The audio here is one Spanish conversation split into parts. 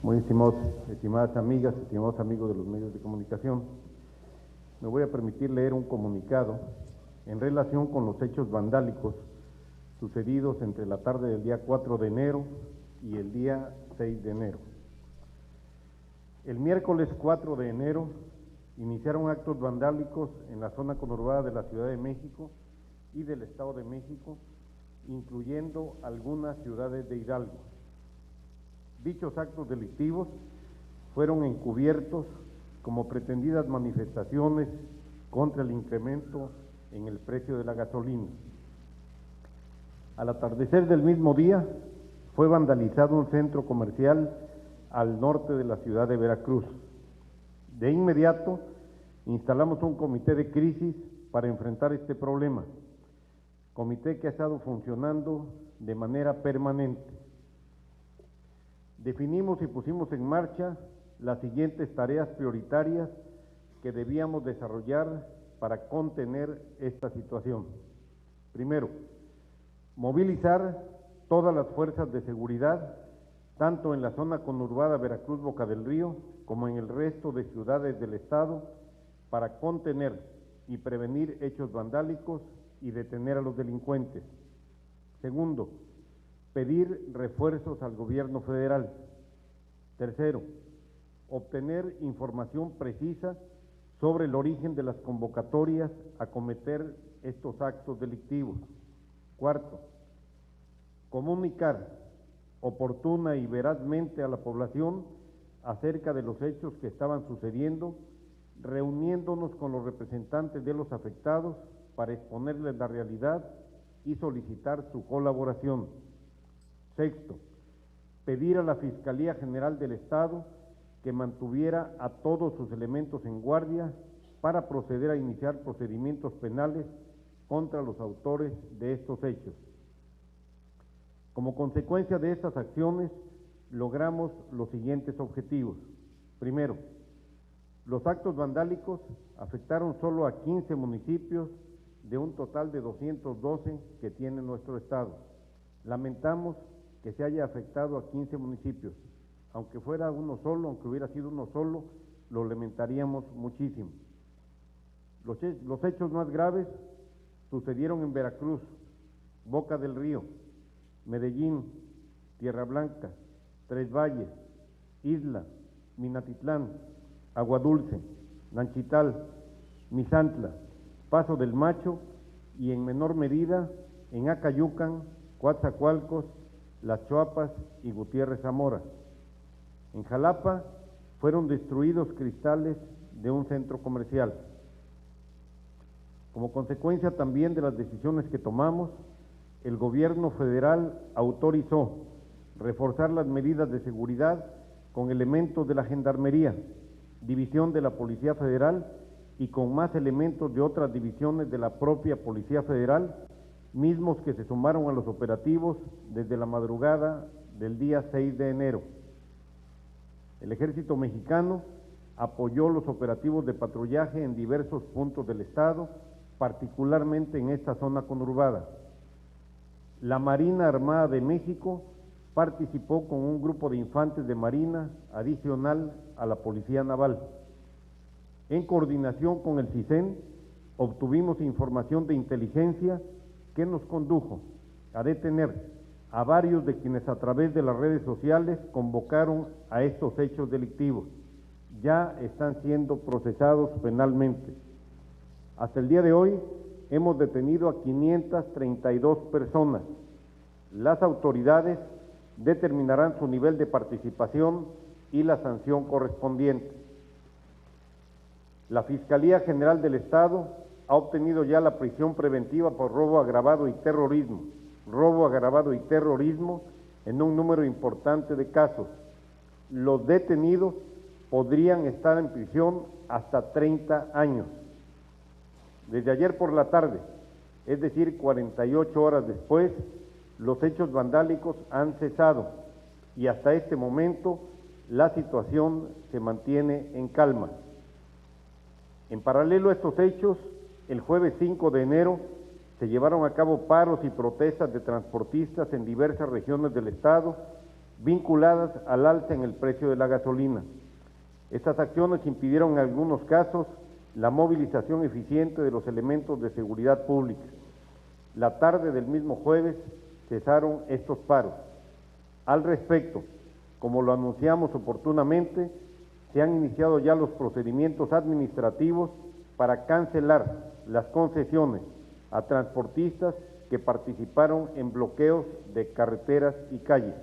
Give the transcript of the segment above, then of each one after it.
Muy estimadas amigas, estimados amigos de los medios de comunicación, me voy a permitir leer un comunicado en relación con los hechos vandálicos sucedidos entre la tarde del día 4 de enero y el día 6 de enero. El miércoles 4 de enero iniciaron actos vandálicos en la zona conurbada de la Ciudad de México y del Estado de México, incluyendo algunas ciudades de Hidalgo. Dichos actos delictivos fueron encubiertos como pretendidas manifestaciones contra el incremento en el precio de la gasolina. Al atardecer del mismo día, fue vandalizado un centro comercial al norte de la ciudad de Veracruz. De inmediato, instalamos un comité de crisis para enfrentar este problema, comité que ha estado funcionando de manera permanente. Definimos y pusimos en marcha las siguientes tareas prioritarias que debíamos desarrollar para contener esta situación. Primero, movilizar todas las fuerzas de seguridad, tanto en la zona conurbada Veracruz-Boca del Río, como en el resto de ciudades del estado, para contener y prevenir hechos vandálicos y detener a los delincuentes. Segundo, pedir refuerzos al gobierno federal. Tercero, obtener información precisa sobre el origen de las convocatorias a cometer estos actos delictivos. Cuarto, comunicar oportuna y verazmente a la población acerca de los hechos que estaban sucediendo, reuniéndonos con los representantes de los afectados para exponerles la realidad y solicitar su colaboración. Sexto, pedir a la Fiscalía General del Estado que mantuviera a todos sus elementos en guardia para proceder a iniciar procedimientos penales contra los autores de estos hechos. Como consecuencia de estas acciones, logramos los siguientes objetivos. Primero, los actos vandálicos afectaron solo a 15 municipios de un total de 212 que tiene nuestro estado. Lamentamos que se haya afectado a 15 municipios. Aunque fuera uno solo, aunque hubiera sido uno solo, lo lamentaríamos muchísimo. Los hechos más graves sucedieron en Veracruz, Boca del Río, Medellín, Tierra Blanca, Tres Valles, Isla, Minatitlán, Aguadulce, Nanchital, Misantla, Paso del Macho y en menor medida en Acayucan, Coatzacoalcos, Las Chuapas y Gutiérrez Zamora. En Jalapa fueron destruidos cristales de un centro comercial. Como consecuencia también de las decisiones que tomamos, el gobierno federal autorizó reforzar las medidas de seguridad con elementos de la Gendarmería, división de la Policía Federal y con más elementos de otras divisiones de la propia Policía Federal, mismos que se sumaron a los operativos desde la madrugada del día 6 de enero. El Ejército Mexicano apoyó los operativos de patrullaje en diversos puntos del estado, particularmente en esta zona conurbada. La Marina Armada de México participó con un grupo de infantes de Marina adicional a la Policía Naval. En coordinación con el CISEN, obtuvimos información de inteligencia que nos condujo a detener a varios de quienes a través de las redes sociales convocaron a estos hechos delictivos. Ya están siendo procesados penalmente. Hasta el día de hoy hemos detenido a 532 personas. Las autoridades determinarán su nivel de participación y la sanción correspondiente. La Fiscalía General del Estado ha obtenido ya la prisión preventiva por robo agravado y terrorismo en un número importante de casos. Los detenidos podrían estar en prisión hasta 30 años. Desde ayer por la tarde, es decir, 48 horas después, los hechos vandálicos han cesado y hasta este momento la situación se mantiene en calma. En paralelo a estos hechos, el jueves 5 de enero se llevaron a cabo paros y protestas de transportistas en diversas regiones del estado vinculadas al alza en el precio de la gasolina. Estas acciones impidieron en algunos casos la movilización eficiente de los elementos de seguridad pública. La tarde del mismo jueves cesaron estos paros. Al respecto, como lo anunciamos oportunamente, se han iniciado ya los procedimientos administrativos para cancelar las concesiones a transportistas que participaron en bloqueos de carreteras y calles,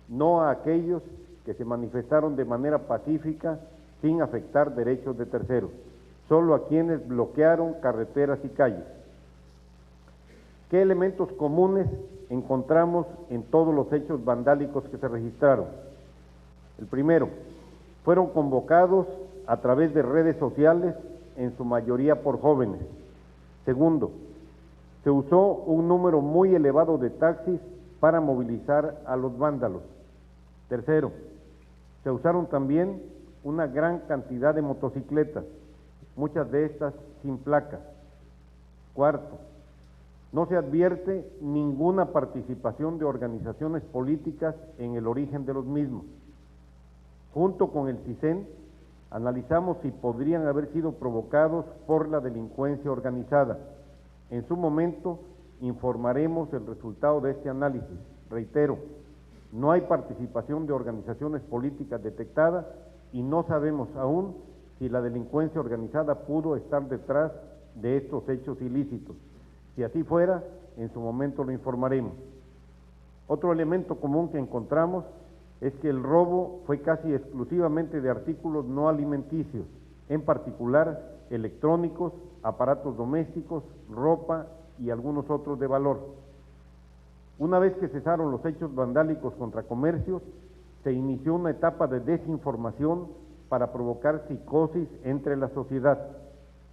no a aquellos que se manifestaron de manera pacífica sin afectar derechos de terceros, solo a quienes bloquearon carreteras y calles. ¿Qué elementos comunes encontramos en todos los hechos vandálicos que se registraron? El primero, fueron convocados a través de redes sociales, en su mayoría por jóvenes. Segundo, se usó un número muy elevado de taxis para movilizar a los vándalos. Tercero, se usaron también una gran cantidad de motocicletas, muchas de estas sin placas. Cuarto, no se advierte ninguna participación de organizaciones políticas en el origen de los mismos. Junto con el CISEN, analizamos si podrían haber sido provocados por la delincuencia organizada. En su momento informaremos el resultado de este análisis. Reitero, no hay participación de organizaciones políticas detectada y no sabemos aún si la delincuencia organizada pudo estar detrás de estos hechos ilícitos. Si así fuera, en su momento lo informaremos. Otro elemento común que encontramos es que el robo fue casi exclusivamente de artículos no alimenticios, en particular electrónicos, aparatos domésticos, ropa y algunos otros de valor. Una vez que cesaron los hechos vandálicos contra comercios, se inició una etapa de desinformación para provocar psicosis entre la sociedad,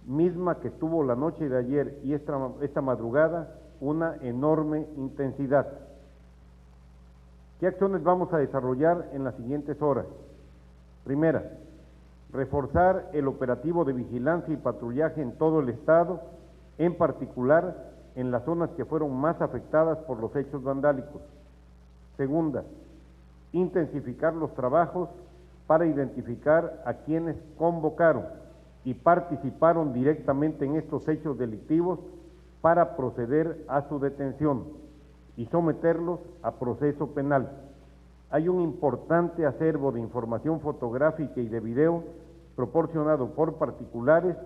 misma que tuvo la noche de ayer y esta madrugada una enorme intensidad. ¿Qué acciones vamos a desarrollar en las siguientes horas? Primera, reforzar el operativo de vigilancia y patrullaje en todo el Estado, en particular en las zonas que fueron más afectadas por los hechos vandálicos. Segunda, intensificar los trabajos para identificar a quienes convocaron y participaron directamente en estos hechos delictivos para proceder a su detención y someterlos a proceso penal. Hay un importante acervo de información fotográfica y de video proporcionado por particulares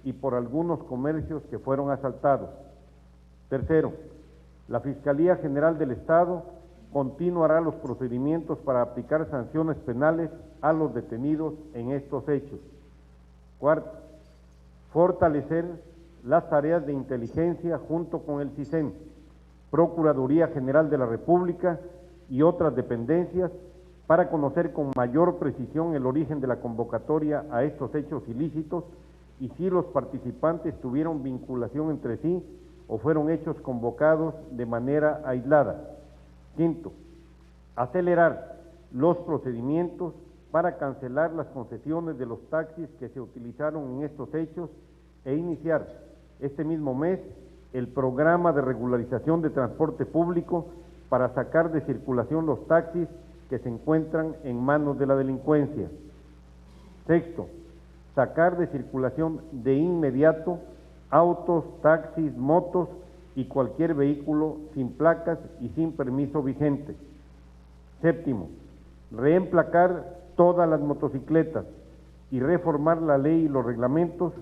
y por algunos comercios que fueron asaltados. Tercero, la Fiscalía General del Estado continuará los procedimientos para aplicar sanciones penales a los detenidos en estos hechos. Cuarto, fortalecer las tareas de inteligencia junto con el CISEN, Procuraduría General de la República y otras dependencias para conocer con mayor precisión el origen de la convocatoria a estos hechos ilícitos y si los participantes tuvieron vinculación entre sí o fueron hechos convocados de manera aislada. Quinto, acelerar los procedimientos para cancelar las concesiones de los taxis que se utilizaron en estos hechos e iniciar este mismo mes el programa de regularización de transporte público para sacar de circulación los taxis que se encuentran en manos de la delincuencia. Sexto, sacar de circulación de inmediato autos, taxis, motos y cualquier vehículo sin placas y sin permiso vigente. Séptimo, reemplacar todas las motocicletas y reformar la ley y los reglamentos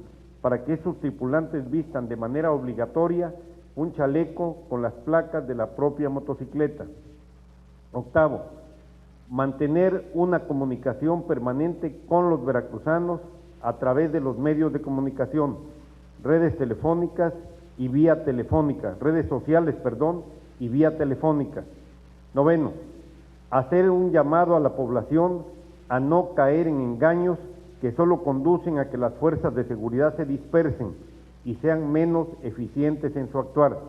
para que sus tripulantes vistan de manera obligatoria un chaleco con las placas de la propia motocicleta. Octavo, mantener una comunicación permanente con los veracruzanos a través de los medios de comunicación, redes telefónicas y vía telefónica, redes sociales, y vía telefónica. Noveno, hacer un llamado a la población a no caer en engaños que solo conducen a que las fuerzas de seguridad se dispersen y sean menos eficientes en su actuar.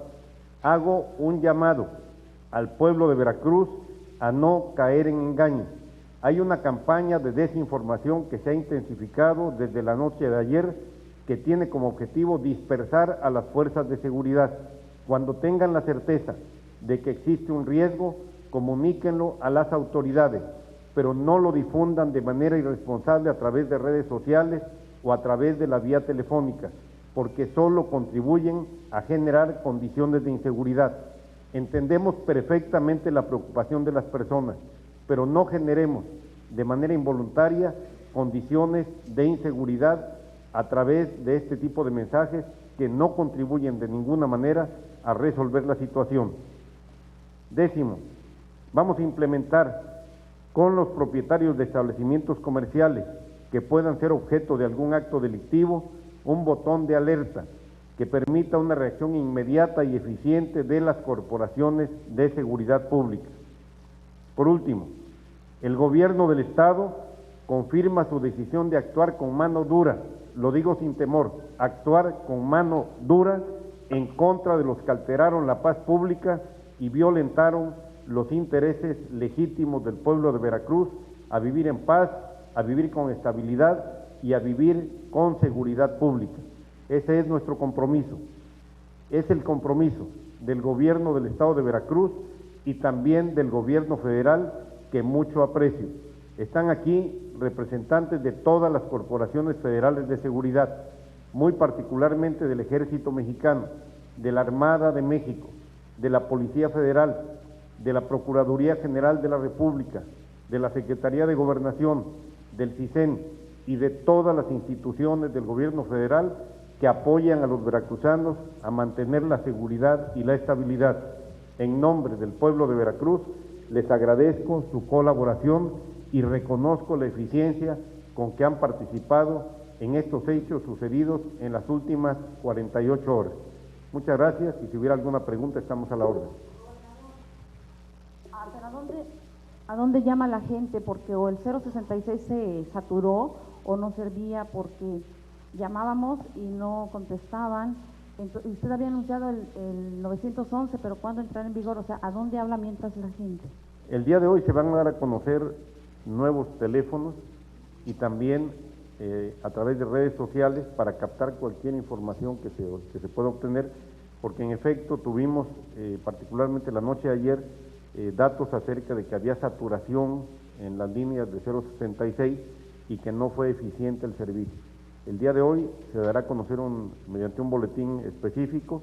Hago un llamado al pueblo de Veracruz a no caer en engaños. Hay una campaña de desinformación que se ha intensificado desde la noche de ayer que tiene como objetivo dispersar a las fuerzas de seguridad. Cuando tengan la certeza de que existe un riesgo, comuníquenlo a las autoridades, pero no lo difundan de manera irresponsable a través de redes sociales o a través de la vía telefónica, porque solo contribuyen a generar condiciones de inseguridad. Entendemos perfectamente la preocupación de las personas, pero no generemos de manera involuntaria condiciones de inseguridad a través de este tipo de mensajes que no contribuyen de ninguna manera a resolver la situación. Décimo, vamos a implementar con los propietarios de establecimientos comerciales que puedan ser objeto de algún acto delictivo un botón de alerta que permita una reacción inmediata y eficiente de las corporaciones de seguridad pública. Por último, el gobierno del Estado confirma su decisión de actuar con mano dura, lo digo sin temor, actuar con mano dura en contra de los que alteraron la paz pública y violentaron los intereses legítimos del pueblo de Veracruz a vivir en paz, a vivir con estabilidad y a vivir con seguridad pública. Ese es nuestro compromiso, es el compromiso del gobierno del Estado de Veracruz y también del gobierno federal, que mucho aprecio. Están aquí representantes de todas las corporaciones federales de seguridad, muy particularmente del Ejército Mexicano, de la Armada de México, de la Policía Federal, de la Procuraduría General de la República, de la Secretaría de Gobernación, del CISEN y de todas las instituciones del gobierno federal que apoyan a los veracruzanos a mantener la seguridad y la estabilidad. En nombre del pueblo de Veracruz, les agradezco su colaboración y reconozco la eficiencia con que han participado en estos hechos sucedidos en las últimas 48 horas. Muchas gracias y si hubiera alguna pregunta estamos a la orden. ¿Pero a dónde llama la gente? Porque o el 066 se saturó o no servía porque llamábamos y no contestaban. Usted había anunciado el 911, pero ¿cuándo entrará en vigor? O sea, ¿a dónde habla mientras la gente? El día de hoy se van a dar a conocer nuevos teléfonos y también a través de redes sociales para captar cualquier información que se pueda obtener, porque en efecto tuvimos, particularmente la noche de ayer, datos acerca de que había saturación en las líneas de 066 y que no fue eficiente el servicio. El día de hoy se dará a conocer mediante un boletín específico,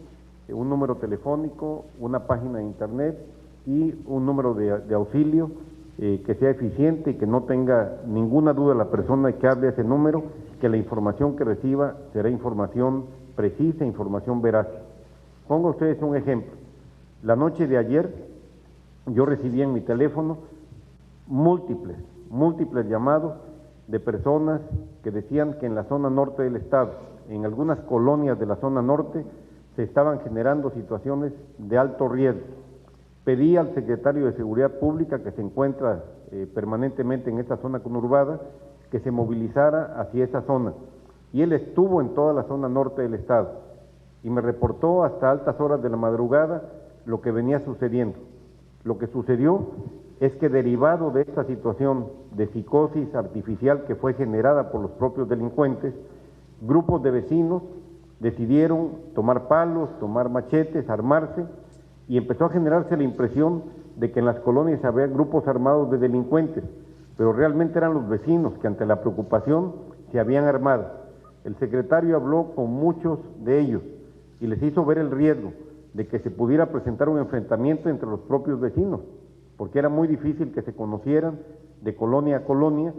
un número telefónico, una página de internet y un número de auxilio que sea eficiente y que no tenga ninguna duda la persona que hable a ese número, que la información que reciba será información precisa, información veraz. Pongo a ustedes un ejemplo. La noche de ayer yo recibí en mi teléfono múltiples llamados de personas que decían que en la zona norte del estado, en algunas colonias de la zona norte, se estaban generando situaciones de alto riesgo. Pedí al secretario de Seguridad Pública, que se encuentra permanentemente en esta zona conurbada, que se movilizara hacia esa zona. Y él estuvo en toda la zona norte del estado y me reportó hasta altas horas de la madrugada lo que venía sucediendo. Lo que sucedió es que derivado de esta situación de psicosis artificial que fue generada por los propios delincuentes, grupos de vecinos decidieron tomar palos, tomar machetes, armarse, y empezó a generarse la impresión de que en las colonias había grupos armados de delincuentes, pero realmente eran los vecinos que ante la preocupación se habían armado. El secretario habló con muchos de ellos y les hizo ver el riesgo de que se pudiera presentar un enfrentamiento entre los propios vecinos, porque era muy difícil que se conocieran de colonia a colonia,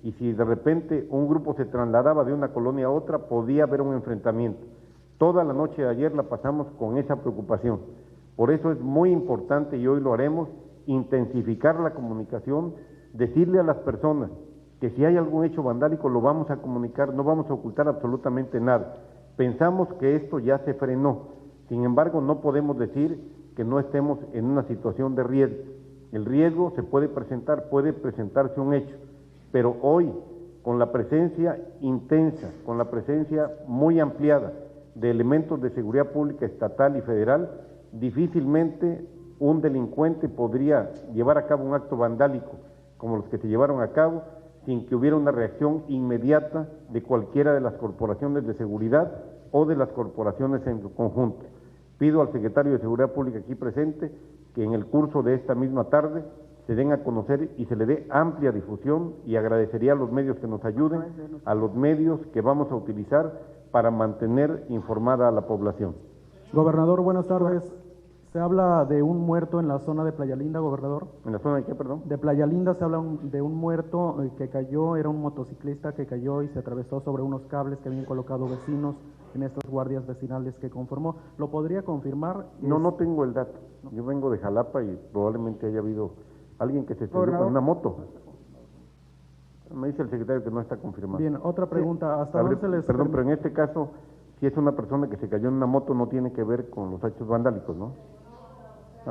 y si de repente un grupo se trasladaba de una colonia a otra, podía haber un enfrentamiento. Toda la noche de ayer la pasamos con esa preocupación. Por eso es muy importante, y hoy lo haremos, intensificar la comunicación, decirle a las personas que si hay algún hecho vandálico lo vamos a comunicar, no vamos a ocultar absolutamente nada. Pensamos que esto ya se frenó, sin embargo no podemos decir que no estemos en una situación de riesgo. El riesgo se puede presentarse un hecho, pero hoy, con la presencia intensa, con la presencia muy ampliada de elementos de seguridad pública estatal y federal, difícilmente un delincuente podría llevar a cabo un acto vandálico como los que se llevaron a cabo sin que hubiera una reacción inmediata de cualquiera de las corporaciones de seguridad o de las corporaciones en su conjunto. Pido al secretario de Seguridad Pública aquí presente que en el curso de esta misma tarde se den a conocer y se le dé amplia difusión, y agradecería a los medios que nos ayuden, a los medios que vamos a utilizar para mantener informada a la población. Gobernador, buenas tardes. Se habla de un muerto en la zona de Playa Linda, gobernador. ¿En la zona de qué, perdón? De Playa Linda se habla de un muerto que cayó, era un motociclista que cayó y se atravesó sobre unos cables que habían colocado vecinos en estas guardias vecinales que conformó. ¿Lo podría confirmar? No tengo el dato. Yo vengo de Jalapa y probablemente haya habido alguien que se estrelló con una moto. Me dice el secretario que no está confirmado. Bien, otra pregunta. ¿Hasta dónde se les Perdón, pero en este caso, si es una persona que se cayó en una moto, no tiene que ver con los hechos vandálicos, ¿no?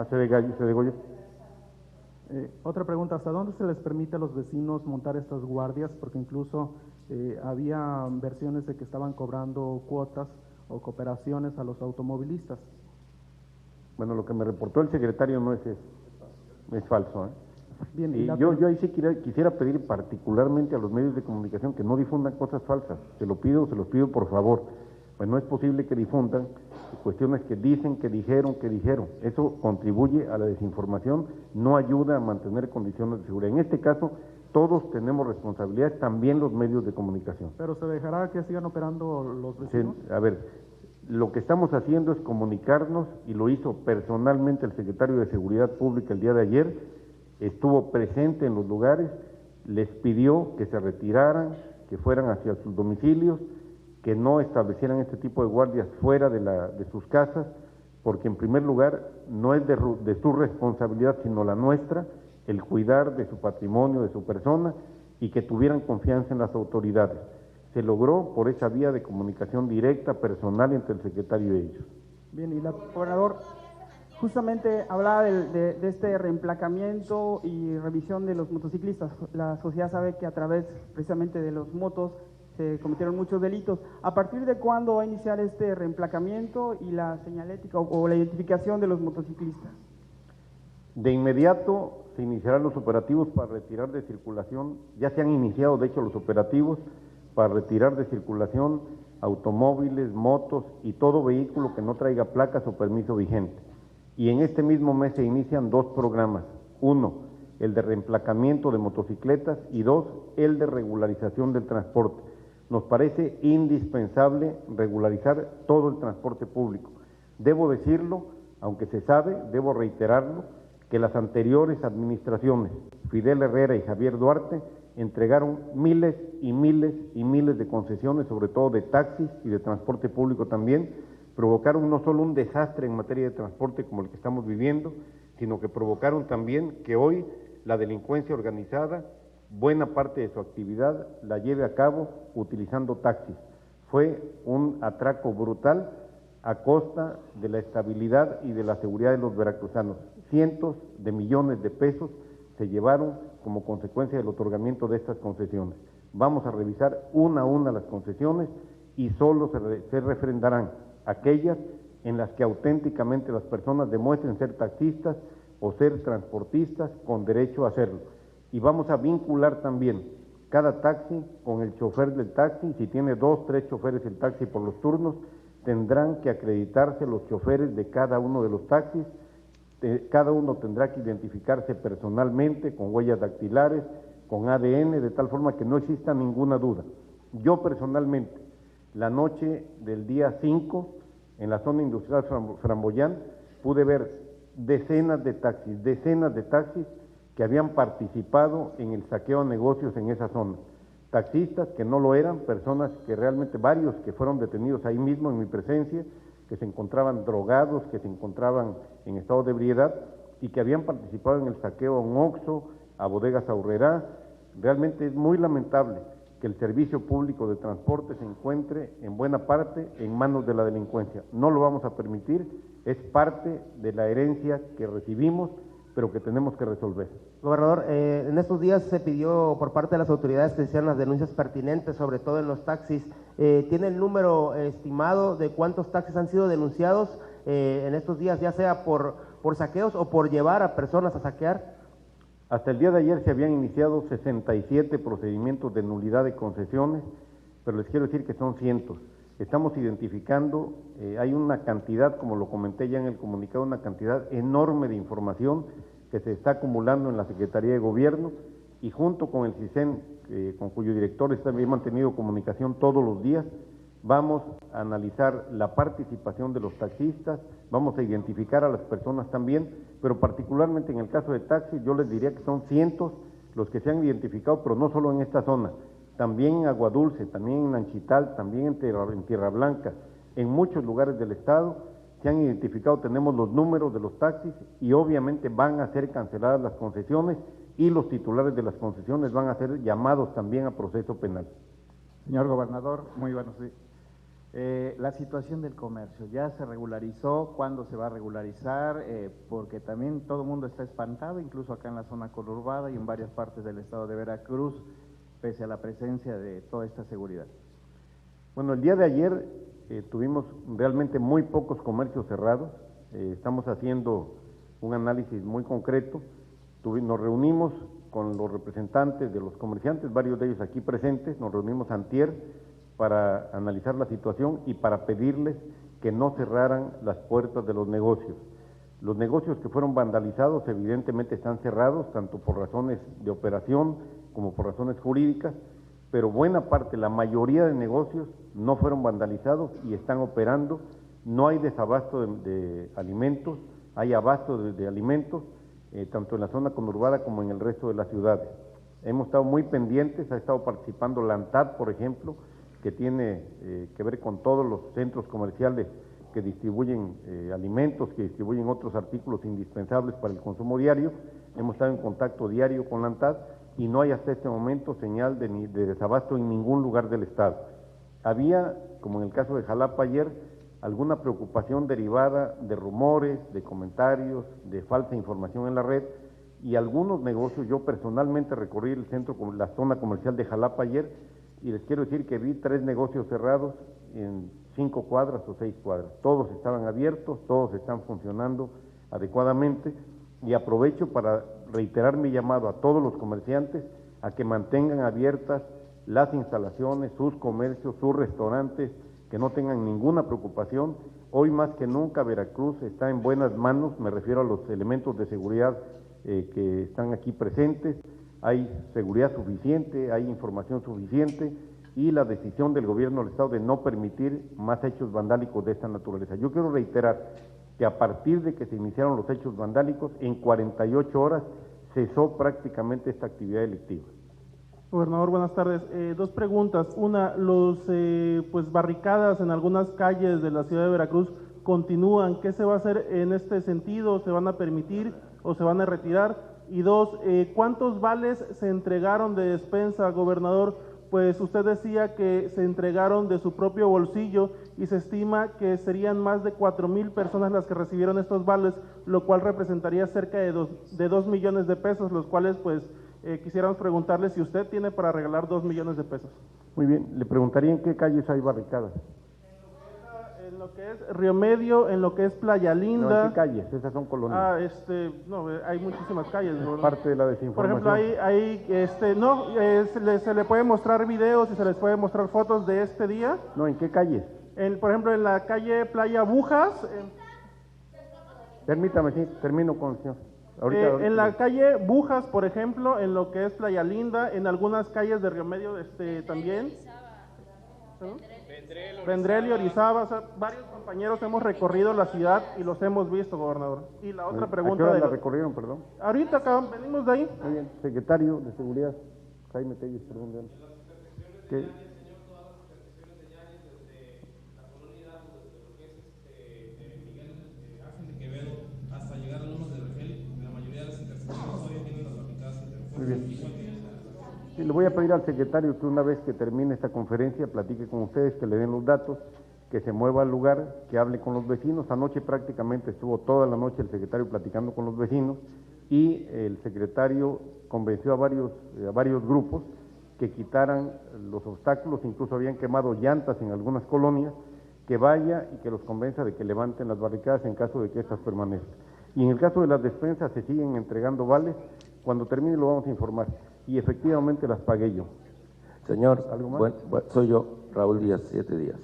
Se degolló. Otra pregunta, ¿hasta dónde se les permite a los vecinos montar estas guardias? Porque incluso había versiones de que estaban cobrando cuotas o cooperaciones a los automovilistas. Bueno, lo que me reportó el secretario no es eso, es falso, ¿eh? Bien, y yo ahí sí quisiera pedir particularmente a los medios de comunicación que no difundan cosas falsas. Se los pido por favor. Pues no es posible que difundan cuestiones que dicen, que dijeron. Eso contribuye a la desinformación, no ayuda a mantener condiciones de seguridad. En este caso, todos tenemos responsabilidad, también los medios de comunicación. ¿Pero se dejará que sigan operando los vecinos? Sí, a ver, lo que estamos haciendo es comunicarnos, y lo hizo personalmente el secretario de Seguridad Pública el día de ayer, estuvo presente en los lugares, les pidió que se retiraran, que fueran hacia sus domicilios, que no establecieran este tipo de guardias fuera de sus casas, porque en primer lugar no es de su responsabilidad, sino la nuestra, el cuidar de su patrimonio, de su persona, y que tuvieran confianza en las autoridades. Se logró por esa vía de comunicación directa, personal, entre el secretario y ellos. Bien, y gobernador, justamente hablaba de este reemplacamiento y revisión de los motociclistas. La sociedad sabe que a través precisamente de los motos se cometieron muchos delitos. ¿A partir de cuándo va a iniciar este reemplacamiento y la señalética o la identificación de los motociclistas? De inmediato se iniciarán los operativos para retirar de circulación, ya se han iniciado de hecho los operativos para retirar de circulación automóviles, motos y todo vehículo que no traiga placas o permiso vigente. Y en este mismo mes se inician dos programas: uno, el de reemplacamiento de motocicletas, y dos, el de regularización del transporte. Nos parece indispensable regularizar todo el transporte público. Debo decirlo, aunque se sabe, debo reiterarlo, que las anteriores administraciones, Fidel Herrera y Javier Duarte, entregaron miles y miles y miles de concesiones, sobre todo de taxis y de transporte público también. Provocaron no solo un desastre en materia de transporte como el que estamos viviendo, sino que provocaron también que hoy la delincuencia organizada, buena parte de su actividad la lleve a cabo utilizando taxis. Fue un atraco brutal a costa de la estabilidad y de la seguridad de los veracruzanos. Cientos de millones de pesos se llevaron como consecuencia del otorgamiento de estas concesiones. Vamos a revisar una a una las concesiones y solo se refrendarán aquellas en las que auténticamente las personas demuestren ser taxistas o ser transportistas con derecho a hacerlo. Y vamos a vincular también cada taxi con el chofer del taxi. Si tiene 2, 3 choferes el taxi por los turnos, tendrán que acreditarse los choferes de cada uno de los taxis. Cada uno tendrá que identificarse personalmente con huellas dactilares, con ADN, de tal forma que no exista ninguna duda. Yo personalmente, la noche del día 5, en la zona industrial Framboyán, pude ver decenas de taxis que habían participado en el saqueo a negocios en esa zona. Taxistas que no lo eran, personas que realmente, varios que fueron detenidos ahí mismo en mi presencia, que se encontraban drogados, que se encontraban en estado de ebriedad y que habían participado en el saqueo a un Oxxo, a Bodegas Aurrerá. Realmente es muy lamentable que el servicio público de transporte se encuentre en buena parte en manos de la delincuencia. No lo vamos a permitir, es parte de la herencia que recibimos, pero que tenemos que resolver. Gobernador, en estos días se pidió por parte de las autoridades que hicieran las denuncias pertinentes, sobre todo en los taxis. ¿Tiene el número estimado de cuántos taxis han sido denunciados en estos días, ya sea por saqueos o por llevar a personas a saquear? Hasta el día de ayer se habían iniciado 67 procedimientos de nulidad de concesiones, pero les quiero decir que son cientos. Estamos identificando, hay una cantidad, como lo comenté ya en el comunicado, una cantidad enorme de información que se está acumulando en la Secretaría de Gobierno y junto con el CISEN, con cuyo director he mantenido comunicación todos los días, vamos a analizar la participación de los taxistas, vamos a identificar a las personas también, pero particularmente en el caso de taxis, yo les diría que son cientos los que se han identificado, pero no solo en esta zona, también en Agua Dulce, también en Nanchital, también en Tierra Blanca, en muchos lugares del estado se han identificado, tenemos los números de los taxis y obviamente van a ser canceladas las concesiones y los titulares de las concesiones van a ser llamados también a proceso penal. Señor gobernador, muy buenos días. La situación del comercio, ¿ya se regularizó? ¿Cuándo se va a regularizar? Porque también todo el mundo está espantado, incluso acá en la zona conurbada y en varias partes del estado de Veracruz, pese a la presencia de toda esta seguridad. Bueno, el día de ayer tuvimos realmente muy pocos comercios cerrados, estamos haciendo un análisis muy concreto, nos reunimos con los representantes de los comerciantes, varios de ellos aquí presentes, nos reunimos antier para analizar la situación y para pedirles que no cerraran las puertas de los negocios. Los negocios que fueron vandalizados evidentemente están cerrados, tanto por razones de operación como por razones jurídicas, pero buena parte, la mayoría de negocios no fueron vandalizados y están operando, no hay desabasto de alimentos, hay abasto de alimentos, tanto en la zona conurbada como en el resto de las ciudades. Hemos estado muy pendientes, ha estado participando la ANTAD, por ejemplo, que tiene que ver con todos los centros comerciales que distribuyen alimentos, que distribuyen otros artículos indispensables para el consumo diario. Hemos estado en contacto diario con la ANTAD y no hay hasta este momento señal de desabasto en ningún lugar del estado. Había, como en el caso de Jalapa ayer, alguna preocupación derivada de rumores, de comentarios, de falsa información en la red, y algunos negocios, yo personalmente recorrí el centro, la zona comercial de Jalapa ayer, y les quiero decir que vi 3 negocios cerrados en 5 cuadras o 6 cuadras. Todos estaban abiertos, todos están funcionando adecuadamente, y aprovecho para reiterar mi llamado a todos los comerciantes a que mantengan abiertas las instalaciones, sus comercios, sus restaurantes, que no tengan ninguna preocupación. Hoy más que nunca Veracruz está en buenas manos, me refiero a los elementos de seguridad que están aquí presentes, hay seguridad suficiente, hay información suficiente y la decisión del gobierno del estado de no permitir más hechos vandálicos de esta naturaleza. Yo quiero reiterar que a partir de que se iniciaron los hechos vandálicos, en 48 horas cesó prácticamente esta actividad delictiva. Gobernador, buenas tardes. 2 preguntas. Una, los pues barricadas en algunas calles de la ciudad de Veracruz continúan. ¿Qué se va a hacer en este sentido? ¿Se van a permitir o se van a retirar? Y 2, ¿cuántos vales se entregaron de despensa, gobernador? Pues usted decía que se entregaron de su propio bolsillo y se estima que serían más de 4,000 personas las que recibieron estos vales, lo cual representaría cerca de 2 millones de pesos, los cuales pues quisiéramos preguntarle si usted tiene para regalar 2 millones de pesos. Muy bien, le preguntaría en qué calles hay barricadas. En lo que es Río Medio, en lo que es Playa Linda. No, ¿en qué calles? Esas son colonias. No, hay muchísimas calles. Es parte de la desinformación. Por ejemplo, se le puede mostrar videos y se les puede mostrar fotos de este día. No, ¿en qué calles? Por ejemplo, en la calle Playa Bujas. Permítame, sí, termino con el señor. Ahorita. En la calle Bujas, por ejemplo, en lo que es Playa Linda, en algunas calles de Río Medio también. Vendrell y Orizaba, o sea, varios compañeros hemos recorrido la ciudad y los hemos visto, gobernador. Y la otra pregunta... ¿A qué hora la recorrieron, perdón? Ahorita acá, venimos de ahí. Muy bien, secretario de Seguridad, Jaime Telles, perdón. ¿Qué? Muy bien. Sí, le voy a pedir al secretario que una vez que termine esta conferencia platique con ustedes, que le den los datos, que se mueva al lugar, que hable con los vecinos. Anoche prácticamente estuvo toda la noche el secretario platicando con los vecinos y el secretario convenció a varios grupos que quitaran los obstáculos, incluso habían quemado llantas en algunas colonias, que vaya y que los convenza de que levanten las barricadas en caso de que estas permanezcan. Y en el caso de las despensas se siguen entregando vales, cuando termine lo vamos a informar, y efectivamente las pagué yo. Señor, ¿Algo más? soy yo, Raúl Díaz, 7 días.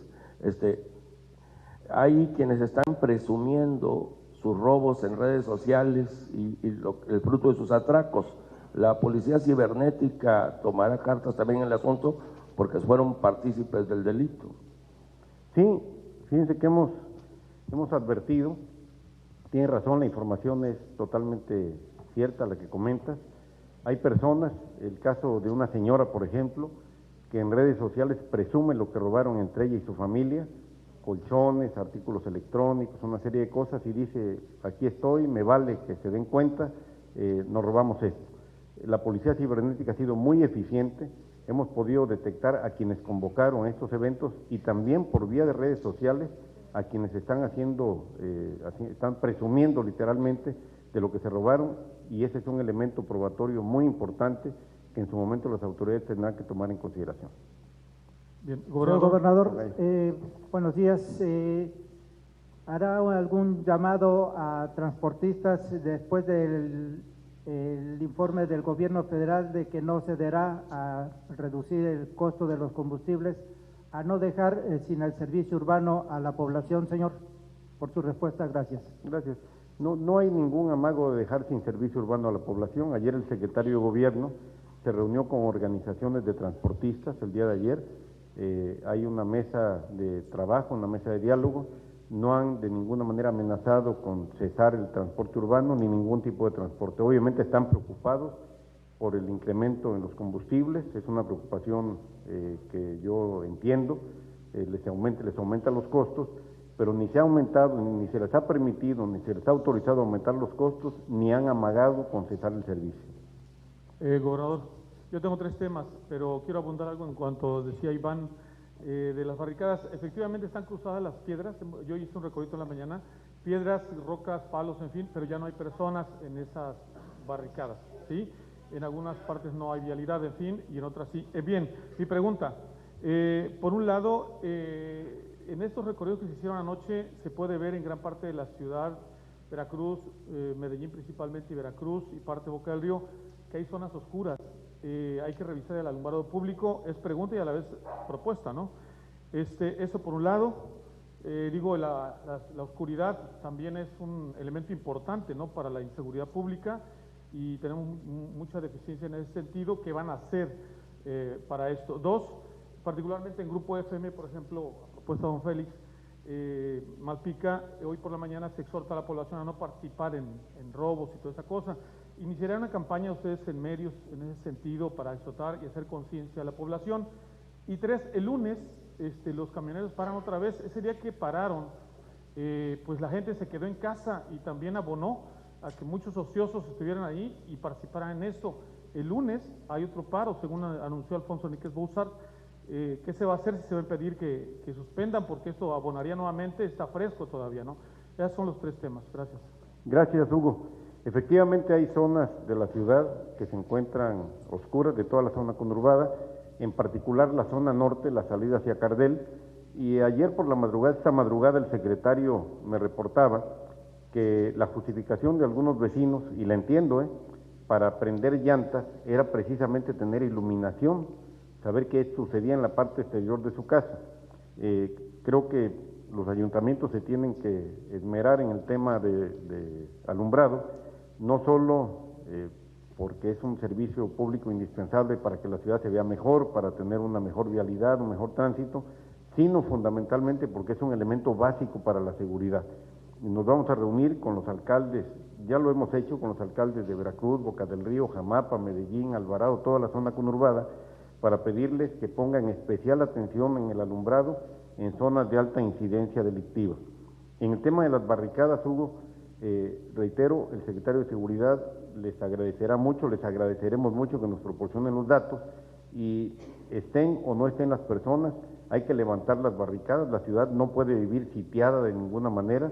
Hay quienes están presumiendo sus robos en redes sociales y el fruto de sus atracos. La policía cibernética tomará cartas también en el asunto porque fueron partícipes del delito. Sí, fíjense que hemos advertido, tiene razón, la información es totalmente cierta la que comentas. Hay personas, el caso de una señora, por ejemplo, que en redes sociales presume lo que robaron entre ella y su familia, colchones, artículos electrónicos, una serie de cosas, y dice, aquí estoy, me vale que se den cuenta, nos robamos esto. La policía cibernética ha sido muy eficiente, hemos podido detectar a quienes convocaron a estos eventos y también por vía de redes sociales a quienes están están presumiendo literalmente de lo que se robaron, y ese es un elemento probatorio muy importante que en su momento las autoridades tendrán que tomar en consideración. Bien, señor gobernador, buenos días. ¿Hará algún llamado a transportistas después del informe del gobierno federal de que no cederá a reducir el costo de los combustibles, a no dejar sin el servicio urbano a la población, señor? Por su respuesta, gracias. Gracias. No hay ningún amago de dejar sin servicio urbano a la población. Ayer el secretario de Gobierno se reunió con organizaciones de transportistas el día de ayer. Hay una mesa de trabajo, una mesa de diálogo. No han de ninguna manera amenazado con cesar el transporte urbano ni ningún tipo de transporte. Obviamente están preocupados por el incremento en los combustibles, es una preocupación que yo entiendo, les aumenta los costos, pero ni se ha aumentado, ni se les ha permitido, ni se les ha autorizado aumentar los costos, ni han amagado con cesar el servicio. Gobernador, yo tengo 3 temas, pero quiero abundar algo en cuanto decía Iván de las barricadas. Efectivamente están cruzadas las piedras, yo hice un recorrido en la mañana, piedras, rocas, palos, en fin, pero ya no hay personas en esas barricadas, ¿sí? En algunas partes no hay vialidad, en fin, y en otras sí. Bien, mi pregunta, por un lado, en estos recorridos que se hicieron anoche, se puede ver en gran parte de la ciudad, Veracruz, Medellín principalmente y Veracruz y parte de Boca del Río, que hay zonas oscuras. Hay que revisar el alumbrado público, es pregunta y a la vez propuesta, ¿no? Eso por un lado, la oscuridad también es un elemento importante, ¿no?, para la inseguridad pública, y tenemos mucha deficiencia en ese sentido. ¿Qué van a hacer para esto? 2, particularmente en Grupo FM, por ejemplo, a propuesta de don Félix Malpica, hoy por la mañana se exhorta a la población a no participar en robos y toda esa cosa. ¿Iniciarán una campaña ustedes en medios en ese sentido para exhortar y hacer conciencia a la población? Y 3, el lunes los camioneros paran otra vez. Ese día que pararon, pues la gente se quedó en casa y también abonó a que muchos ociosos estuvieran ahí y participaran en esto. El lunes hay otro paro, según anunció Alfonso Níquez Boussart. ¿Qué se va a hacer? Si se va a impedir que suspendan, porque esto abonaría nuevamente, está fresco todavía, ¿no? Esos son los 3 temas. Gracias. Gracias, Hugo. Efectivamente hay zonas de la ciudad que se encuentran oscuras, de toda la zona conurbada, en particular la zona norte, la salida hacia Cardel, y ayer por la madrugada, esta madrugada, el secretario me reportaba que la justificación de algunos vecinos, y la entiendo, para prender llantas era precisamente tener iluminación, saber qué sucedía en la parte exterior de su casa. Creo que los ayuntamientos se tienen que esmerar en el tema de alumbrado, no solo porque es un servicio público indispensable para que la ciudad se vea mejor, para tener una mejor vialidad, un mejor tránsito, sino fundamentalmente porque es un elemento básico para la seguridad. Y nos vamos a reunir con los alcaldes, ya lo hemos hecho con los alcaldes de Veracruz, Boca del Río, Jamapa, Medellín, Alvarado, toda la zona conurbada, para pedirles que pongan especial atención en el alumbrado en zonas de alta incidencia delictiva. En el tema de las barricadas, Hugo, reitero, el secretario de Seguridad les agradecerá mucho, les agradeceremos mucho que nos proporcionen los datos, y estén o no estén las personas, hay que levantar las barricadas. La ciudad no puede vivir sitiada de ninguna manera,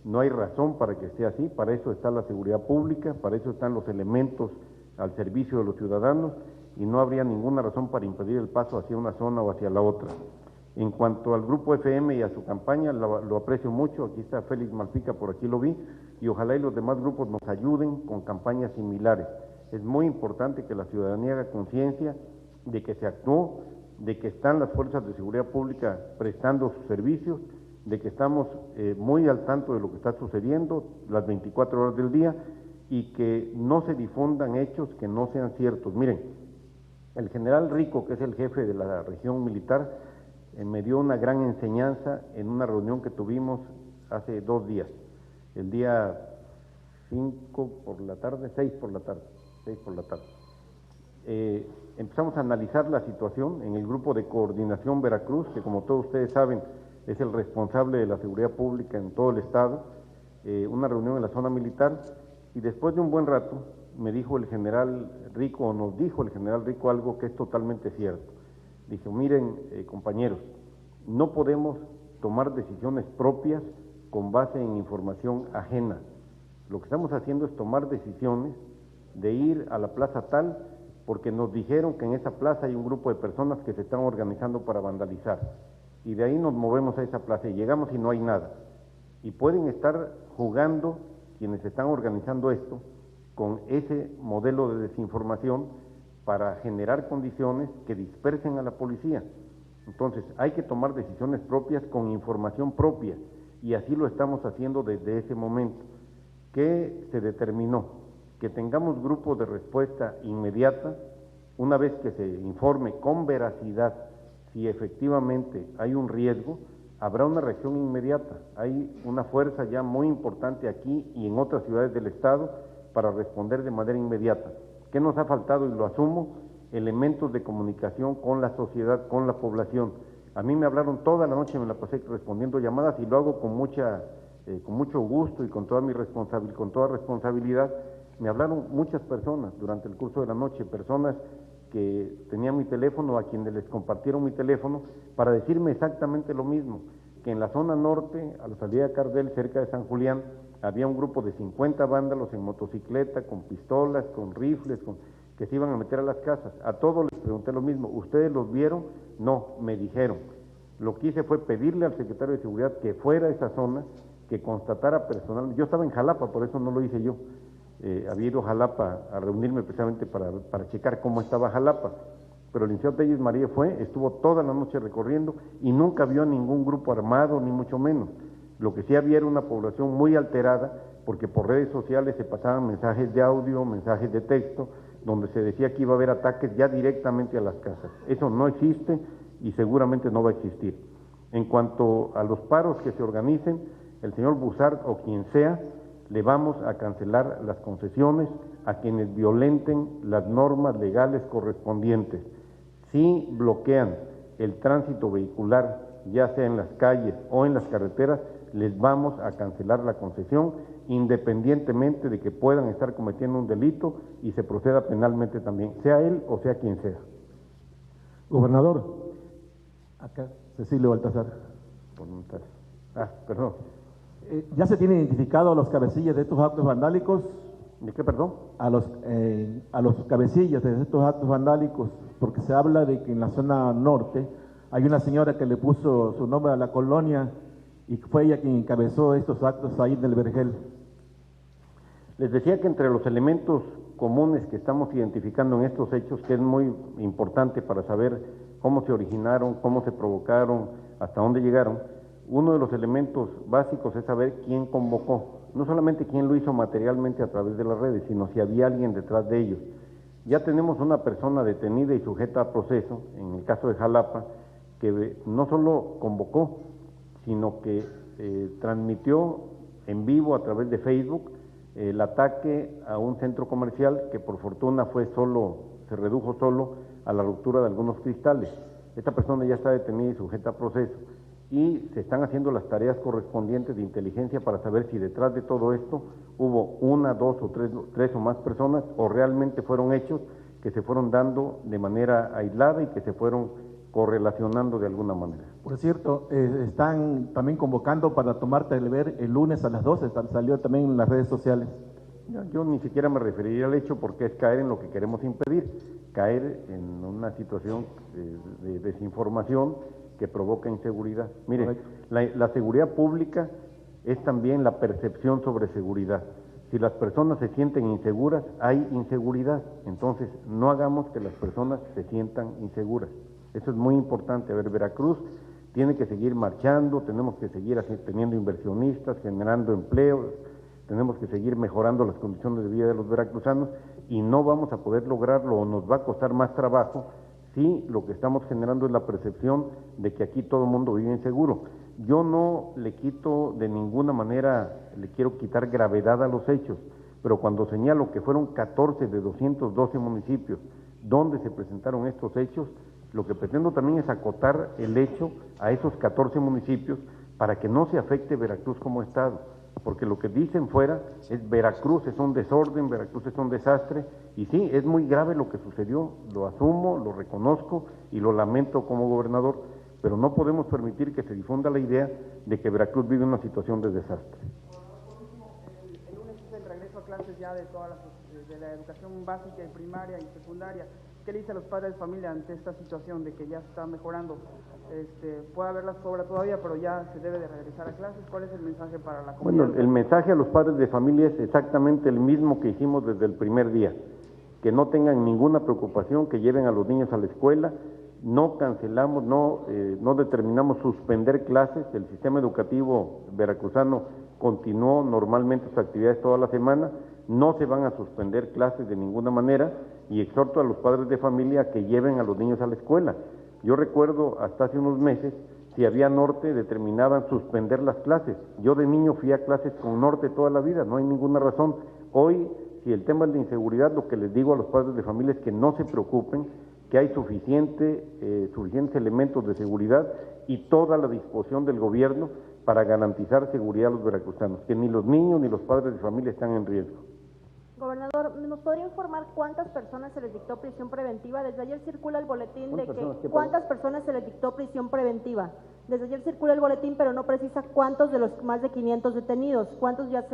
no hay razón para que esté así, para eso está la seguridad pública, para eso están los elementos al servicio de los ciudadanos, y no habría ninguna razón para impedir el paso hacia una zona o hacia la otra. En cuanto al Grupo FM y a su campaña, lo aprecio mucho, aquí está Félix Malpica, por aquí lo vi, y ojalá y los demás grupos nos ayuden con campañas similares. Es muy importante que la ciudadanía haga conciencia de que se actuó de que están las fuerzas de seguridad pública prestando sus servicios, de que estamos muy al tanto de lo que está sucediendo las 24 horas del día y que no se difundan hechos que no sean ciertos. Miren, el general Rico, que es el jefe de la región militar, me dio una gran enseñanza en una reunión que tuvimos hace 2 días, el día 5 por la tarde, 6 por la tarde. Empezamos a analizar la situación en el grupo de coordinación Veracruz, que como todos ustedes saben es el responsable de la seguridad pública en todo el estado, una reunión en la zona militar, y después de un buen rato me dijo el general Rico, o nos dijo el general Rico algo que es totalmente cierto. Dijo, miren compañeros, no podemos tomar decisiones propias con base en información ajena. Lo que estamos haciendo es tomar decisiones de ir a la plaza tal, porque nos dijeron que en esa plaza hay un grupo de personas que se están organizando para vandalizar, y de ahí nos movemos a esa plaza y llegamos y no hay nada. Y pueden estar jugando quienes están organizando esto con ese modelo de desinformación para generar condiciones que dispersen a la policía. Entonces hay que tomar decisiones propias con información propia, y así lo estamos haciendo desde ese momento. ¿Qué se determinó? Que tengamos grupos de respuesta inmediata, una vez que se informe con veracidad si efectivamente hay un riesgo, habrá una reacción inmediata. Hay una fuerza ya muy importante aquí y en otras ciudades del estado para responder de manera inmediata. ¿Qué nos ha faltado? Y lo asumo, elementos de comunicación con la sociedad, con la población. A mí me hablaron toda la noche, me la pasé respondiendo llamadas, y lo hago con mucho gusto y con toda responsabilidad. Me hablaron muchas personas durante el curso de la noche, personas que tenían mi teléfono, a quienes les compartieron mi teléfono, para decirme exactamente lo mismo, que en la zona norte, a la salida de Cardel, cerca de San Julián, había un grupo de 50 vándalos en motocicleta, con pistolas, con rifles, que se iban a meter a las casas. A todos les pregunté lo mismo, ¿ustedes los vieron? No, me dijeron. Lo que hice fue pedirle al secretario de Seguridad que fuera a esa zona, que constatara personal. Yo estaba en Jalapa, por eso no lo hice yo. Había ido a Jalapa a reunirme precisamente para checar cómo estaba Jalapa, pero el licenciado Telles María estuvo toda la noche recorriendo y nunca vio ningún grupo armado, ni mucho menos. Lo que sí había era una población muy alterada, porque por redes sociales se pasaban mensajes de audio, mensajes de texto, donde se decía que iba a haber ataques ya directamente a las casas. Eso no existe y seguramente no va a existir. En cuanto a los paros que se organicen, el señor Bussart o quien sea, le vamos a cancelar las concesiones a quienes violenten las normas legales correspondientes. Si bloquean el tránsito vehicular, ya sea en las calles o en las carreteras, les vamos a cancelar la concesión, independientemente de que puedan estar cometiendo un delito y se proceda penalmente también, sea él o sea quien sea. Gobernador, acá Cecilio Baltasar. Perdón. ¿Ya se tienen identificado a los cabecillas de estos actos vandálicos? ¿De qué, perdón? A los cabecillas de estos actos vandálicos, porque se habla de que en la zona norte hay una señora que le puso su nombre a la colonia y fue ella quien encabezó estos actos ahí en el Vergel. Les decía que entre los elementos comunes que estamos identificando en estos hechos, que es muy importante para saber cómo se originaron, cómo se provocaron, hasta dónde llegaron, uno de los elementos básicos es saber quién convocó, no solamente quién lo hizo materialmente a través de las redes, sino si había alguien detrás de ellos. Ya tenemos una persona detenida y sujeta a proceso, en el caso de Jalapa, que no solo convocó, sino que transmitió en vivo a través de Facebook el ataque a un centro comercial que por fortuna se redujo solo a la ruptura de algunos cristales. Esta persona ya está detenida y sujeta a proceso, y se están haciendo las tareas correspondientes de inteligencia para saber si detrás de todo esto hubo una, dos o tres o más personas, o realmente fueron hechos que se fueron dando de manera aislada y que se fueron correlacionando de alguna manera. Por cierto, están también convocando para tomar Telever el lunes a las 12, salió también en las redes sociales. Yo ni siquiera me referiría al hecho, porque es caer en lo que queremos impedir, caer en una situación de desinformación que provoca inseguridad. Mire, la seguridad pública es también la percepción sobre seguridad. Si las personas se sienten inseguras, hay inseguridad. Entonces, no hagamos que las personas se sientan inseguras. Eso es muy importante. A ver, Veracruz tiene que seguir marchando, tenemos que seguir teniendo inversionistas, generando empleos, tenemos que seguir mejorando las condiciones de vida de los veracruzanos y no vamos a poder lograrlo o nos va a costar más trabajo si lo que estamos generando es la percepción de que aquí todo el mundo vive inseguro. Yo no le quito de ninguna manera, le quiero quitar gravedad a los hechos, pero cuando señalo que fueron 14 de 212 municipios donde se presentaron estos hechos, lo que pretendo también es acotar el hecho a esos 14 municipios para que no se afecte Veracruz como estado, porque lo que dicen fuera es Veracruz es un desorden, Veracruz es un desastre, y sí, es muy grave lo que sucedió, lo asumo, lo reconozco y lo lamento como gobernador, pero no podemos permitir que se difunda la idea de que Veracruz vive una situación de desastre. El lunes es el regreso a clases ya de de la educación básica y primaria y secundaria. ¿Qué le dice a los padres de familia ante esta situación de que ya se está mejorando? Puede haber la sobra todavía, pero ya se debe de regresar a clases. ¿Cuál es el mensaje para la comunidad? Bueno, el mensaje a los padres de familia es exactamente el mismo que hicimos desde el primer día, que no tengan ninguna preocupación, que lleven a los niños a la escuela. No cancelamos, no determinamos suspender clases. El sistema educativo veracruzano continuó normalmente sus actividades toda la semana. No se van a suspender clases de ninguna manera y exhorto a los padres de familia a que lleven a los niños a la escuela. Yo recuerdo hasta hace unos meses, si había norte, determinaban suspender las clases. Yo de niño fui a clases con norte toda la vida, no hay ninguna razón. Hoy, si el tema es de inseguridad, lo que les digo a los padres de familia es que no se preocupen, que hay suficientes elementos de seguridad y toda la disposición del gobierno para garantizar seguridad a los veracruzanos, que ni los niños ni los padres de familia están en riesgo. Gobernador, ¿nos podría informar cuántas personas se les dictó prisión preventiva? Desde ayer circula el boletín de que cuántas personas se les dictó prisión preventiva. Desde ayer circula el boletín, pero no precisa cuántos de los más de 500 detenidos, cuántos ya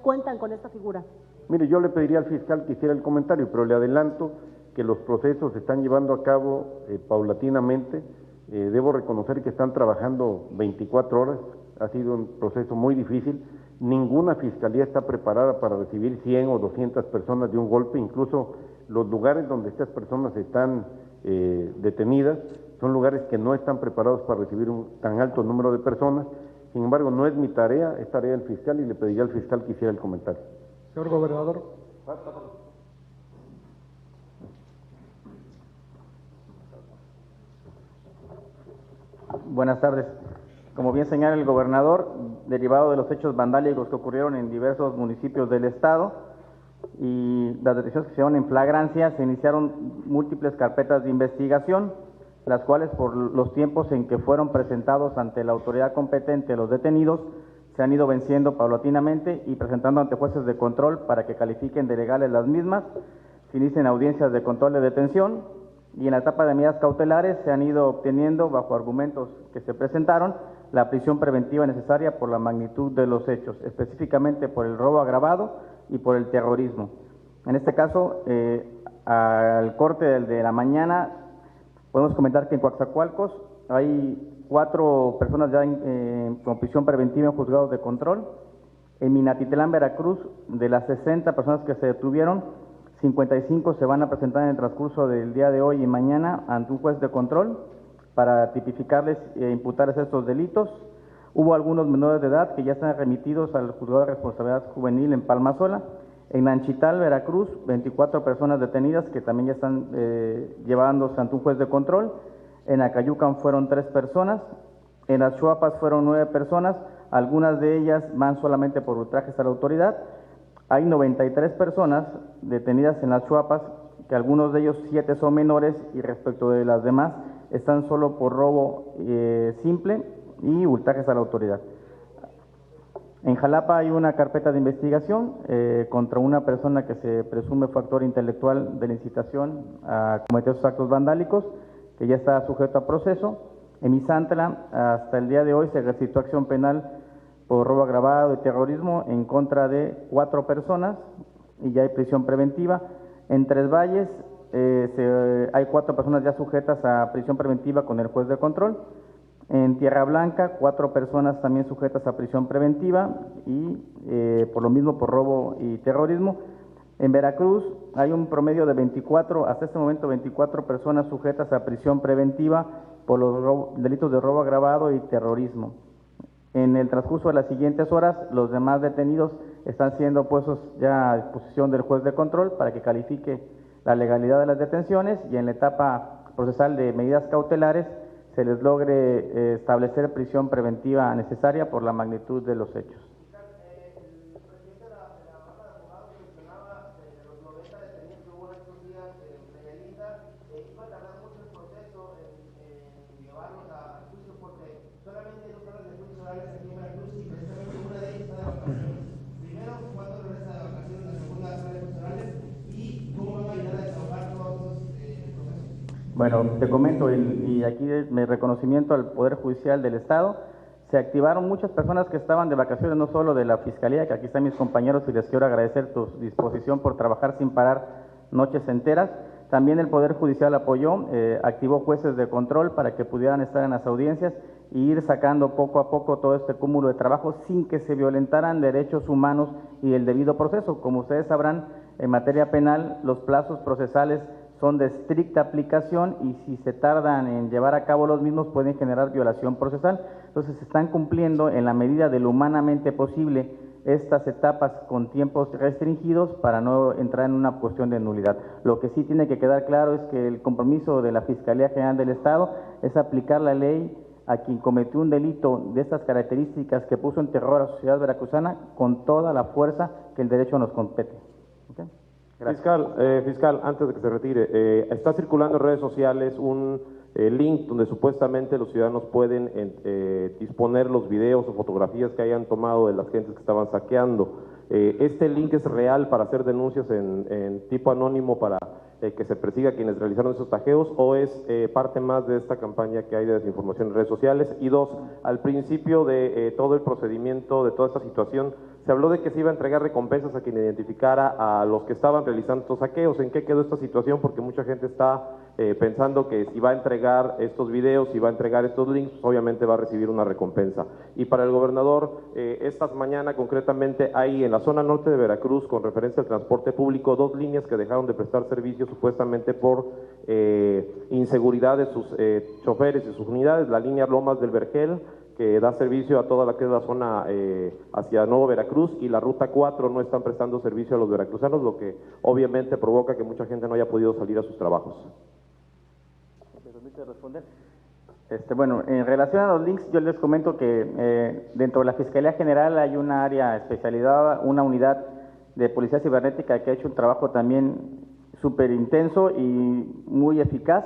cuentan con esta figura. Mire, yo le pediría al fiscal que hiciera el comentario, pero le adelanto que los procesos se están llevando a cabo paulatinamente. Debo reconocer que están trabajando 24 horas, ha sido un proceso muy difícil. Ninguna fiscalía está preparada para recibir 100 o 200 personas de un golpe, incluso los lugares donde estas personas están detenidas son lugares que no están preparados para recibir un tan alto número de personas. Sin embargo, no es mi tarea, es tarea del fiscal y le pediría al fiscal que hiciera el comentario. Señor gobernador. Buenas tardes. Como bien señala el gobernador, derivado de los hechos vandálicos que ocurrieron en diversos municipios del estado y las detenciones que se dieron en flagrancia, se iniciaron múltiples carpetas de investigación, las cuales por los tiempos en que fueron presentados ante la autoridad competente los detenidos, se han ido venciendo paulatinamente y presentando ante jueces de control para que califiquen de legales las mismas, se inician audiencias de control de detención y en la etapa de medidas cautelares se han ido obteniendo, bajo argumentos que se presentaron, la prisión preventiva necesaria por la magnitud de los hechos, específicamente por el robo agravado y por el terrorismo. En este caso, al corte de la mañana, podemos comentar que en Coatzacoalcos hay 4 personas ya con prisión preventiva en juzgados de control. En Minatitlán, Veracruz, de las 60 personas que se detuvieron, 55 se van a presentar en el transcurso del día de hoy y mañana ante un juez de control para tipificarles e imputarles estos delitos. Hubo algunos menores de edad que ya están remitidos al juzgado de responsabilidad juvenil en Palmasola. En Nanchital, Veracruz, 24 personas detenidas que también ya están llevándose ante un juez de control. En Acayucan fueron 3 personas. En las Chuapas fueron 9 personas, algunas de ellas van solamente por ultrajes a la autoridad. Hay 93 personas detenidas en las Chuapas, que algunos de ellos 7 son menores y respecto de las demás están solo por robo simple y ultrajes a la autoridad. En Jalapa hay una carpeta de investigación contra una persona que se presume fue actor intelectual de la incitación a cometer esos actos vandálicos, que ya está sujeto a proceso. En Misantla, hasta el día de hoy se registró acción penal por robo agravado y terrorismo en contra de 4 personas y ya hay prisión preventiva. En Tres Valles hay 4 personas ya sujetas a prisión preventiva con el juez de control. En Tierra Blanca, 4 personas también sujetas a prisión preventiva y por lo mismo por robo y terrorismo. En Veracruz hay un promedio de 24, hasta este momento 24 personas sujetas a prisión preventiva por los delitos de robo agravado y terrorismo. En el transcurso de las siguientes horas, los demás detenidos están siendo puestos ya a disposición del juez de control para que califique la legalidad de las detenciones y en la etapa procesal de medidas cautelares se les logre establecer prisión preventiva necesaria por la magnitud de los hechos. Bueno, te comento, y aquí es mi reconocimiento al Poder Judicial del Estado. Se activaron muchas personas que estaban de vacaciones, no solo de la Fiscalía, que aquí están mis compañeros y les quiero agradecer tu disposición por trabajar sin parar noches enteras. También el Poder Judicial apoyó, activó jueces de control para que pudieran estar en las audiencias e ir sacando poco a poco todo este cúmulo de trabajo sin que se violentaran derechos humanos y el debido proceso. Como ustedes sabrán, en materia penal, los plazos procesales son de estricta aplicación y si se tardan en llevar a cabo los mismos pueden generar violación procesal. Entonces se están cumpliendo en la medida de lo humanamente posible estas etapas con tiempos restringidos para no entrar en una cuestión de nulidad. Lo que sí tiene que quedar claro es que el compromiso de la Fiscalía General del Estado es aplicar la ley a quien cometió un delito de estas características que puso en terror a la sociedad veracruzana con toda la fuerza que el derecho nos compete. ¿Okay? Fiscal, antes de que se retire, está circulando en redes sociales un link donde supuestamente los ciudadanos pueden disponer los videos o fotografías que hayan tomado de las gentes que estaban saqueando. ¿Este link es real para hacer denuncias en tipo anónimo para que se persiga a quienes realizaron esos saqueos o es parte más de esta campaña que hay de desinformación en redes sociales? Y dos, al principio de todo el procedimiento, de toda esta situación, se habló de que se iba a entregar recompensas a quien identificara a los que estaban realizando estos saqueos. ¿En qué quedó esta situación? Porque mucha gente está pensando que si va a entregar estos videos, si va a entregar estos links, pues obviamente va a recibir una recompensa. Y para el gobernador, esta mañana concretamente hay en la zona norte de Veracruz, con referencia al transporte público, 2 líneas que dejaron de prestar servicio supuestamente por inseguridad de sus choferes y sus unidades. La línea Lomas del Vergel, que da servicio a toda la que es la zona hacia Nuevo Veracruz, y la ruta 4 no están prestando servicio a los veracruzanos, lo que obviamente provoca que mucha gente no haya podido salir a sus trabajos. ¿Me permite responder? Bueno, en relación a los links, yo les comento que dentro de la Fiscalía General hay una área especializada, una unidad de Policía Cibernética que ha hecho un trabajo también súper intenso y muy eficaz.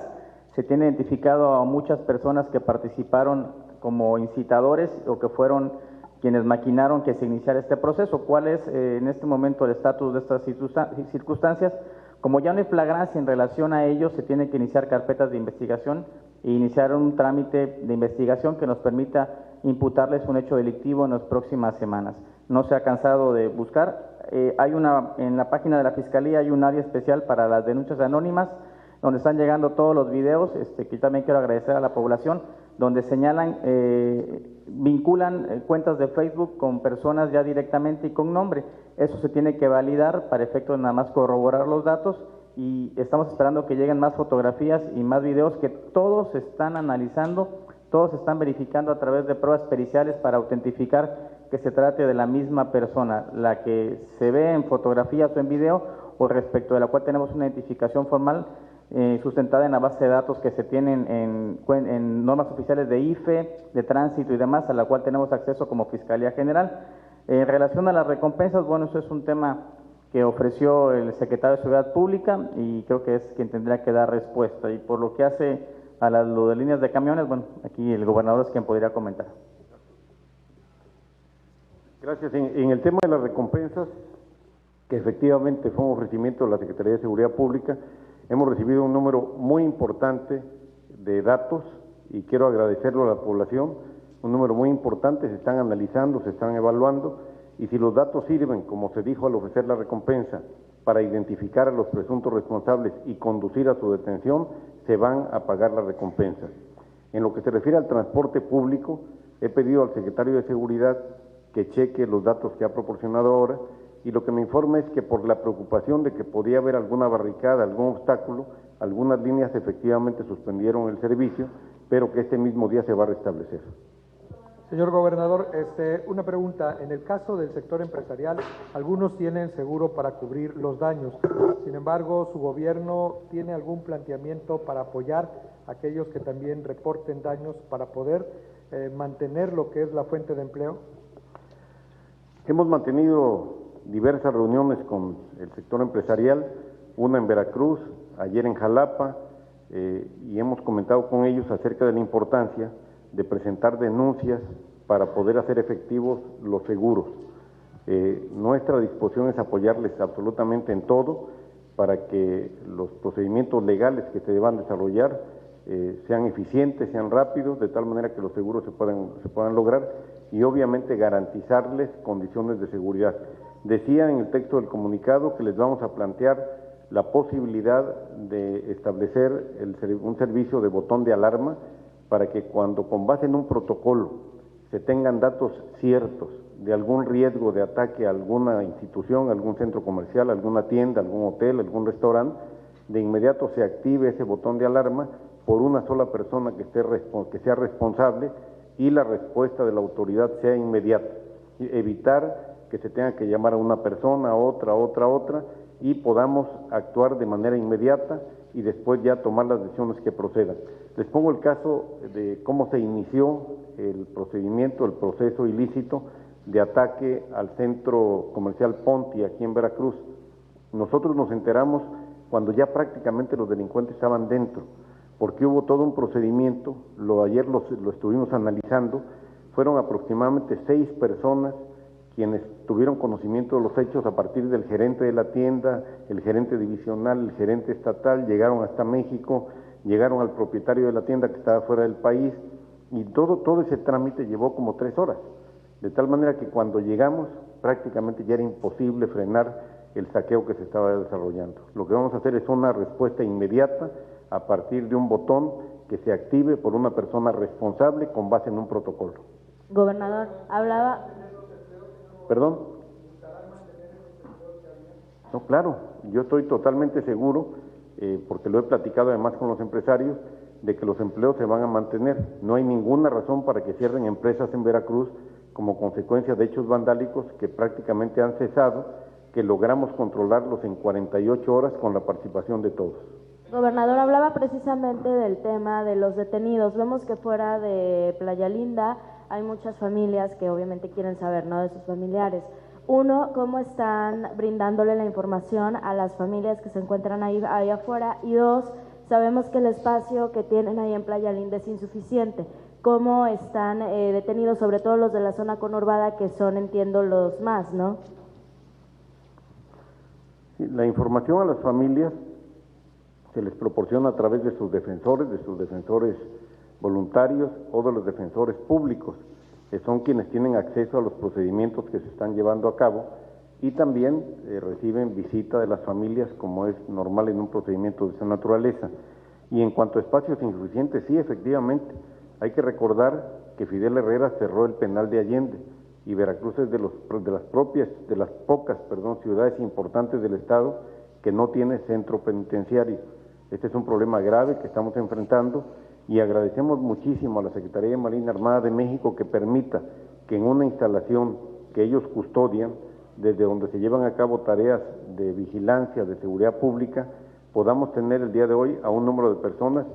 Se tiene identificado a muchas personas que participaron como incitadores o que fueron quienes maquinaron que se iniciara este proceso. ¿Cuál es en este momento el estatus de estas circunstancias? Como ya no hay flagrancia en relación a ellos, se tienen que iniciar carpetas de investigación e iniciar un trámite de investigación que nos permita imputarles un hecho delictivo en las próximas semanas. No se ha cansado de buscar. En la página de la Fiscalía hay un área especial para las denuncias anónimas, donde están llegando todos los videos, que también quiero agradecer a la población, donde señalan, vinculan cuentas de Facebook con personas ya directamente y con nombre. Eso se tiene que validar para efecto de nada más corroborar los datos y estamos esperando que lleguen más fotografías y más videos que todos están analizando, todos están verificando a través de pruebas periciales para autentificar que se trate de la misma persona, la que se ve en fotografías o en video, o respecto de la cual tenemos una identificación formal sustentada en la base de datos que se tienen en normas oficiales de IFE, de tránsito y demás, a la cual tenemos acceso como Fiscalía General. En relación a las recompensas, bueno, eso es un tema que ofreció el secretario de Seguridad Pública y creo que es quien tendría que dar respuesta. Y por lo que hace a lo de líneas de camiones, bueno, aquí el gobernador es quien podría comentar. Gracias. En el tema de las recompensas, que efectivamente fue un ofrecimiento de la Secretaría de Seguridad Pública, hemos recibido un número muy importante de datos y quiero agradecerlo a la población, un número muy importante, se están analizando, se están evaluando y si los datos sirven, como se dijo al ofrecer la recompensa, para identificar a los presuntos responsables y conducir a su detención, se van a pagar las recompensas. En lo que se refiere al transporte público, he pedido al secretario de Seguridad que cheque los datos que ha proporcionado ahora y lo que me informa es que por la preocupación de que podía haber alguna barricada, algún obstáculo, algunas líneas efectivamente suspendieron el servicio, pero que este mismo día se va a restablecer. Señor gobernador, una pregunta. En el caso del sector empresarial, algunos tienen seguro para cubrir los daños. Sin embargo, ¿su gobierno tiene algún planteamiento para apoyar a aquellos que también reporten daños para poder mantener lo que es la fuente de empleo? Hemos mantenido diversas reuniones con el sector empresarial, una en Veracruz, ayer en Jalapa, y hemos comentado con ellos acerca de la importancia de presentar denuncias para poder hacer efectivos los seguros. Nuestra disposición es apoyarles absolutamente en todo para que los procedimientos legales que se deban desarrollar sean eficientes, sean rápidos, de tal manera que los seguros se puedan lograr y obviamente garantizarles condiciones de seguridad. Decía en el texto del comunicado que les vamos a plantear la posibilidad de establecer un servicio de botón de alarma para que cuando con base en un protocolo se tengan datos ciertos de algún riesgo de ataque a alguna institución, algún centro comercial, alguna tienda, algún hotel, algún restaurante, de inmediato se active ese botón de alarma por una sola persona que sea responsable y la respuesta de la autoridad sea inmediata. Evitar que se tenga que llamar a una persona, a otra, y podamos actuar de manera inmediata y después ya tomar las decisiones que procedan. Les pongo el caso de cómo se inició el procedimiento, el proceso ilícito de ataque al centro comercial Ponti aquí en Veracruz. Nosotros nos enteramos cuando ya prácticamente los delincuentes estaban dentro, porque hubo todo un procedimiento, ayer lo estuvimos analizando, fueron aproximadamente 6 personas quienes tuvieron conocimiento de los hechos a partir del gerente de la tienda, el gerente divisional, el gerente estatal, llegaron hasta México, llegaron al propietario de la tienda que estaba fuera del país y todo ese trámite llevó como 3 horas, de tal manera que cuando llegamos prácticamente ya era imposible frenar el saqueo que se estaba desarrollando. Lo que vamos a hacer es una respuesta inmediata a partir de un botón que se active por una persona responsable con base en un protocolo. Gobernador, hablaba... ¿Perdón? No, claro, yo estoy totalmente seguro, porque lo he platicado además con los empresarios, de que los empleos se van a mantener. No hay ninguna razón para que cierren empresas en Veracruz como consecuencia de hechos vandálicos que prácticamente han cesado, que logramos controlarlos en 48 horas con la participación de todos. Gobernador, hablaba precisamente del tema de los detenidos. Vemos que fuera de Playa Linda hay muchas familias que obviamente quieren saber, ¿no?, de sus familiares. Uno, ¿cómo están brindándole la información a las familias que se encuentran ahí afuera? Y 2, sabemos que el espacio que tienen ahí en Playa Linda es insuficiente. ¿Cómo están detenidos, sobre todo los de la zona conurbada, que son, entiendo, los más, ¿no? Sí, la información a las familias se les proporciona a través de sus defensores voluntarios o de los defensores públicos, que son quienes tienen acceso a los procedimientos que se están llevando a cabo y también reciben visita de las familias como es normal en un procedimiento de esa naturaleza. Y en cuanto a espacios insuficientes, sí, efectivamente, hay que recordar que Fidel Herrera cerró el penal de Allende y Veracruz es de las pocas ciudades importantes del estado que no tiene centro penitenciario. Este es un problema grave que estamos enfrentando y agradecemos muchísimo a la Secretaría de Marina Armada de México que permita que en una instalación que ellos custodian, desde donde se llevan a cabo tareas de vigilancia, de seguridad pública, podamos tener el día de hoy a un número de personas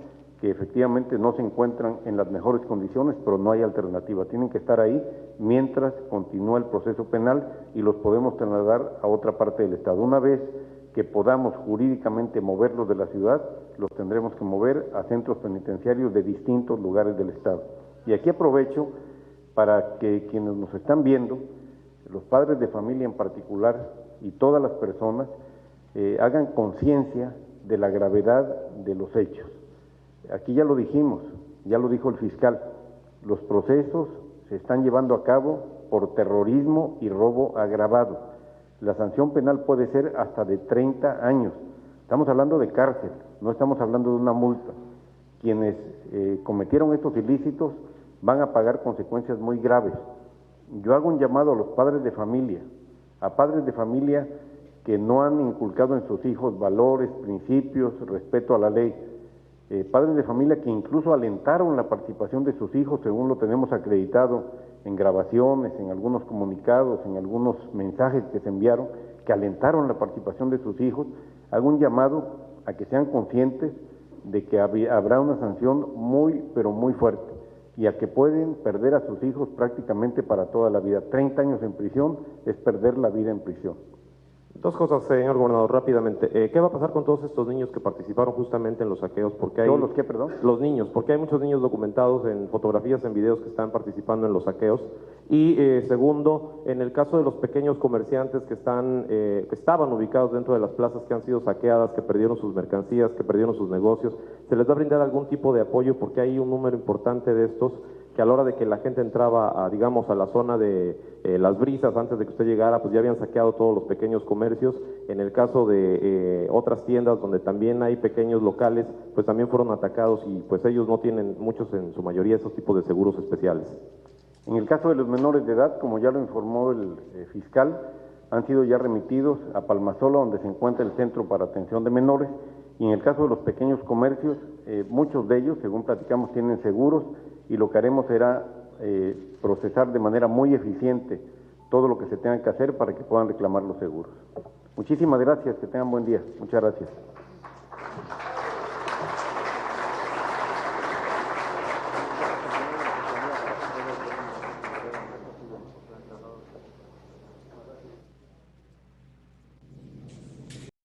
que efectivamente no se encuentran en las mejores condiciones, pero no hay alternativa. Tienen que estar ahí mientras continúa el proceso penal y los podemos trasladar a otra parte del estado. Una vez que podamos jurídicamente moverlos de la ciudad, los tendremos que mover a centros penitenciarios de distintos lugares del estado. Y aquí aprovecho para que quienes nos están viendo, los padres de familia en particular y todas las personas, hagan conciencia de la gravedad de los hechos. Aquí ya lo dijimos, ya lo dijo el fiscal, los procesos se están llevando a cabo por terrorismo y robo agravado. La sanción penal puede ser hasta de 30 años. Estamos hablando de cárcel, no estamos hablando de una multa. Quienes cometieron estos ilícitos van a pagar consecuencias muy graves. Yo hago un llamado a los padres de familia, a padres de familia que no han inculcado en sus hijos valores, principios, respeto a la ley, padres de familia que incluso alentaron la participación de sus hijos, según lo tenemos acreditado en grabaciones, en algunos comunicados, en algunos mensajes que se enviaron, que alentaron la participación de sus hijos. Hago un llamado a que sean conscientes de que habrá una sanción muy, pero muy fuerte, y a que pueden perder a sus hijos prácticamente para toda la vida. 30 años en prisión es perder la vida en prisión. Dos cosas, señor gobernador, rápidamente. ¿Qué va a pasar con todos estos niños que participaron justamente en los saqueos? Porque hay, ¿Todos los qué, perdón? Los niños, porque hay muchos niños documentados en fotografías, en videos que están participando en los saqueos. Y segundo, en el caso de los pequeños comerciantes que estaban ubicados dentro de las plazas que han sido saqueadas, que perdieron sus mercancías, que perdieron sus negocios, ¿se les va a brindar algún tipo de apoyo? Porque hay un número importante de estos que a la hora de que la gente entraba, digamos, a la zona de Las Brisas, antes de que usted llegara, pues ya habían saqueado todos los pequeños comercios. En el caso de otras tiendas donde también hay pequeños locales, pues también fueron atacados y pues ellos no tienen, muchos en su mayoría, esos tipos de seguros especiales. En el caso de los menores de edad, como ya lo informó el fiscal, han sido ya remitidos a Palmasola, donde se encuentra el Centro para Atención de Menores, y en el caso de los pequeños comercios, muchos de ellos, según platicamos, tienen seguros, y lo que haremos será procesar de manera muy eficiente todo lo que se tenga que hacer para que puedan reclamar los seguros. Muchísimas gracias, que tengan buen día. Muchas gracias.